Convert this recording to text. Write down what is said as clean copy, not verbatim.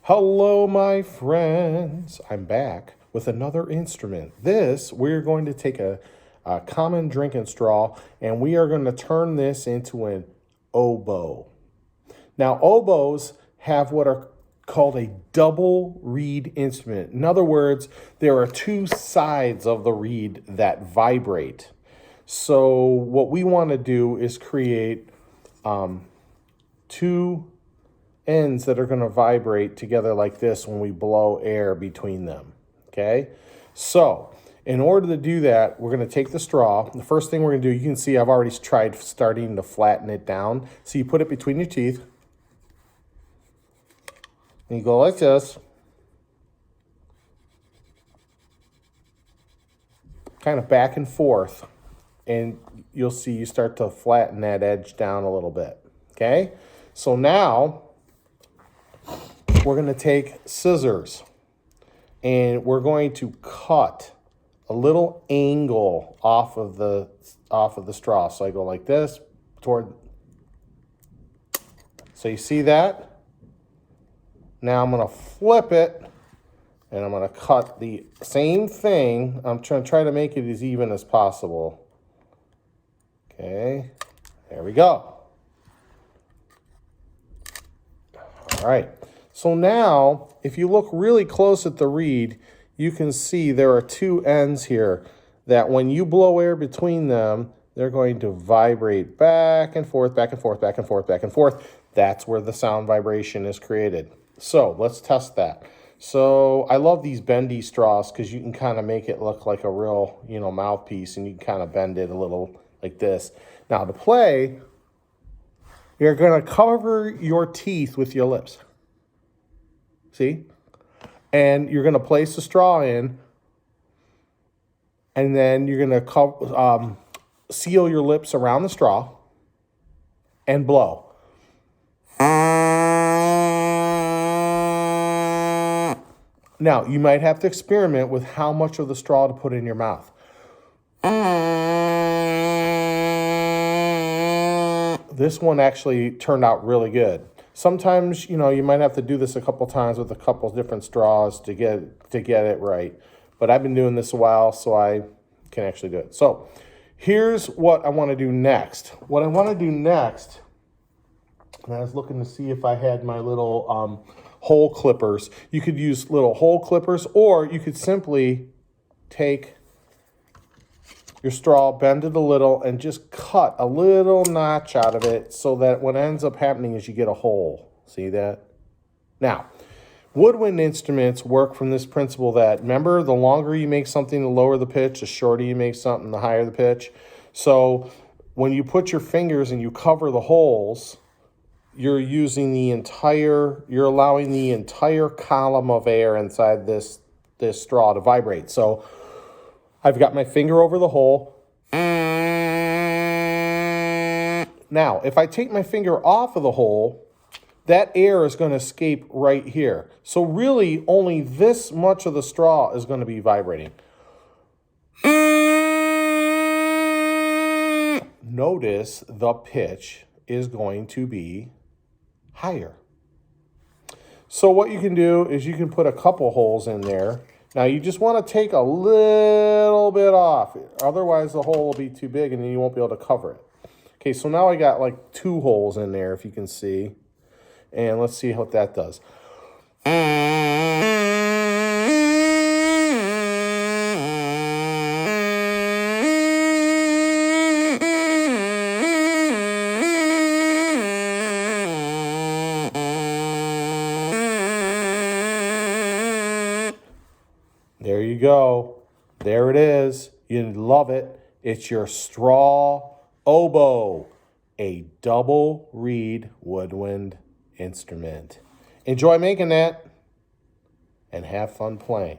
Hello, my friends. I'm back with another instrument. We're going to take a common drinking straw and we are going to turn this into an oboe. Now, oboes have what are called a double reed instrument. In other words, there are two sides of the reed that vibrate. So what we want to do is create two ends that are going to vibrate together like this when we blow air between them. Okay? So in order to do that, we're going to take the straw. The first thing we're going to do, you can see I've already tried starting to flatten it down. So you put it between your teeth. And you go like this. Kind of back and forth. And you'll see you start to flatten that edge down a little bit. Okay? So now we're going to take scissors and we're going to cut a little angle off of the straw. So I go like this toward. So you see that? Now I'm going to flip it and I'm going to cut the same thing. I'm trying to make it as even as possible. Okay, there we go. All right. So now, if you look really close at the reed, you can see there are two ends here that when you blow air between them, they're going to vibrate back and forth, back and forth, back and forth, back and forth. That's where the sound vibration is created. So let's test that. So I love these bendy straws because you can kind of make it look like a real, mouthpiece, and you can kind of bend it a little like this. Now to play, you're going to cover your teeth with your lips. See? And you're going to place the straw in, and then you're going to seal your lips around the straw and blow. Now, you might have to experiment with how much of the straw to put in your mouth. This one actually turned out really good. Sometimes, you might have to do this a couple times with a couple different straws to get it right. But I've been doing this a while, so I can actually do it. So here's what I want to do next. What I want to do next, and I was looking to see if I had my little hole clippers. You could use little hole clippers, or you could simply take your straw, bend it a little, and just cut a little notch out of it so that what ends up happening is you get a hole. See that? Now, woodwind instruments work from this principle that, remember, the longer you make something, the lower the pitch, the shorter you make something, the higher the pitch. So when you put your fingers and you cover the holes, you're allowing the entire column of air inside this straw to vibrate. So I've got my finger over the hole. Now, if I take my finger off of the hole, that air is going to escape right here. So really, only this much of the straw is going to be vibrating. Notice the pitch is going to be higher. So what you can do is you can put a couple holes in there. Now, you just want to take a little bit off. Otherwise, the hole will be too big and then you won't be able to cover it. Okay, so now I got like 2 holes in there, if you can see. And let's see what that does. There you go. There it is. You love it. It's your straw oboe, a double reed woodwind instrument. Enjoy making that and have fun playing.